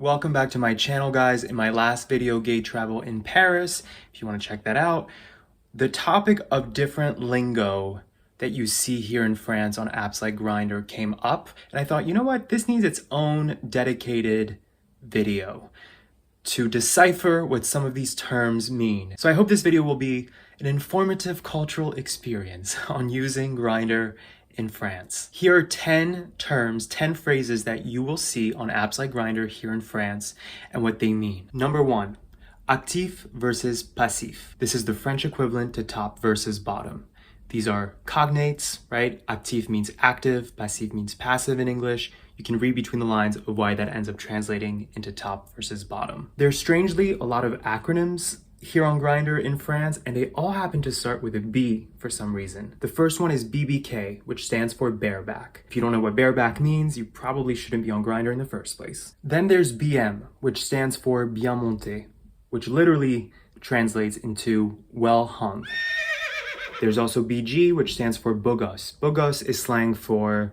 Welcome back to my channel, guys. In my last video, Gay Travel in Paris, if you want to check that out, the topic of different lingo that you see here in France on apps like GRINDR came up, and I thought, you know what, this needs its own dedicated video to decipher what some of these terms mean. So I hope this video will be an informative cultural experience on using GRINDR in France. Here are 10 terms, 10 phrases that you will see on apps like GRINDR here in France and what they mean. Number 1, actif versus passif. This is the French equivalent to top versus bottom. These are cognates, right? Actif means active, passif means passive in English. You can read between the lines of why that ends up translating into top versus bottom. There's strangely a lot of acronyms here on GRINDR in France, and they all happen to start with a B for some reason. The first one is BBK, which stands for bareback. If you don't know what bareback means, you probably shouldn't be on GRINDR in the first place. Then there's BM, which stands for bien monté, which literally translates into well hung. There's also BG, which stands for beau gosse. Beau gosse is slang for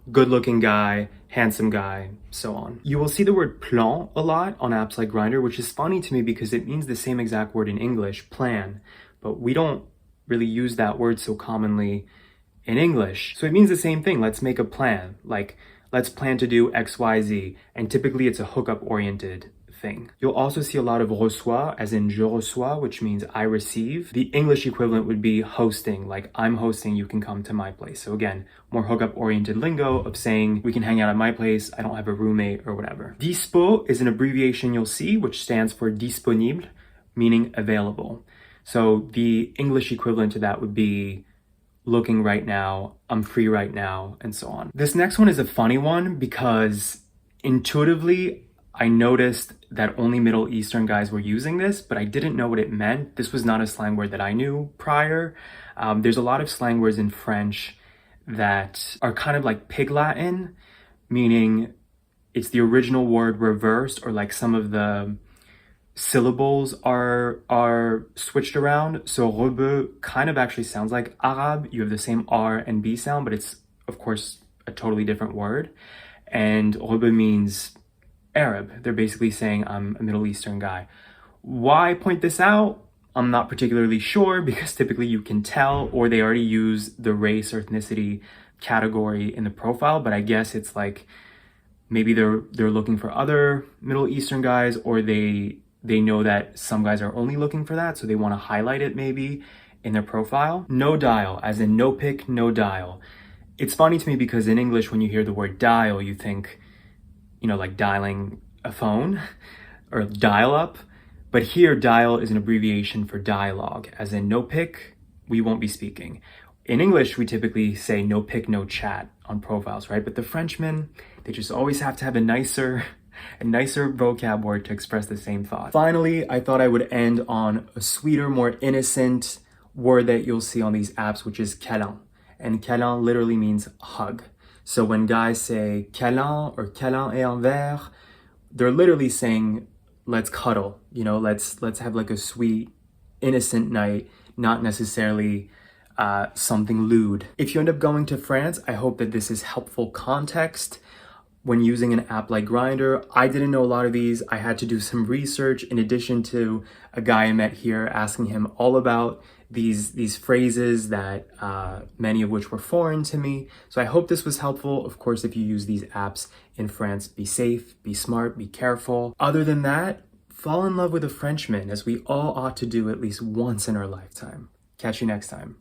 good-looking guy, handsome guy, so on. You will see the word plan a lot on apps like GRINDR, which is funny to me because it means the same exact word in English, plan, but we don't really use that word so commonly in English. So it means the same thing. Let's make a plan. Like, let's plan to do X, Y, Z. And typically it's a hookup-oriented thing. You'll also see a lot of reçois, as in je reçois, which means I receive. The English equivalent would be hosting, like I'm hosting, you can come to my place. So again, more hookup-oriented lingo of saying we can hang out at my place, I don't have a roommate or whatever. Dispo is an abbreviation you'll see, which stands for disponible, meaning available. So the English equivalent to that would be looking right now, I'm free right now, and so on. This next one is a funny one because intuitively, I noticed that only Middle Eastern guys were using this, but I didn't know what it meant. This was not a slang word that I knew prior. There's a lot of slang words in French that are kind of like Pig Latin, meaning it's the original word reversed, or like some of the syllables are switched around. So rebeu kind of actually sounds like Arab. You have the same R and B sound, but it's of course a totally different word. And rebeu means Arab. They're basically saying I'm a Middle Eastern guy. Why point this out? I'm not particularly sure, because typically you can tell, or they already use the race or ethnicity category in the profile, but I guess it's like maybe they're looking for other Middle Eastern guys, or they know that some guys are only looking for that, so they want to highlight it maybe in their profile. No dial, as in no pick, no dial. It's funny to me because in English, when you hear the word dial, you think, you know, like dialing a phone or dial up. But here, dial is an abbreviation for dialogue, as in no pic, we won't be speaking. In English, we typically say no pic, no chat on profiles, right? But the Frenchmen, they just always have to have a nicer vocab word to express the same thought. Finally, I thought I would end on a sweeter, more innocent word that you'll see on these apps, which is câlin. And câlin literally means hug. So when guys say câlin or câlin et un verre, they're literally saying, let's cuddle, you know, let's have like a sweet, innocent night, not necessarily something lewd. If you end up going to France, I hope that this is helpful context when using an app like GRINDR. I didn't know a lot of these. I had to do some research in addition to a guy I met here asking him all about these phrases that many of which were foreign to me. So I hope this was helpful. Of course, if you use these apps in France, be safe, be smart, be careful. Other than that, fall in love with a Frenchman, as we all ought to do at least once in our lifetime. Catch you next time.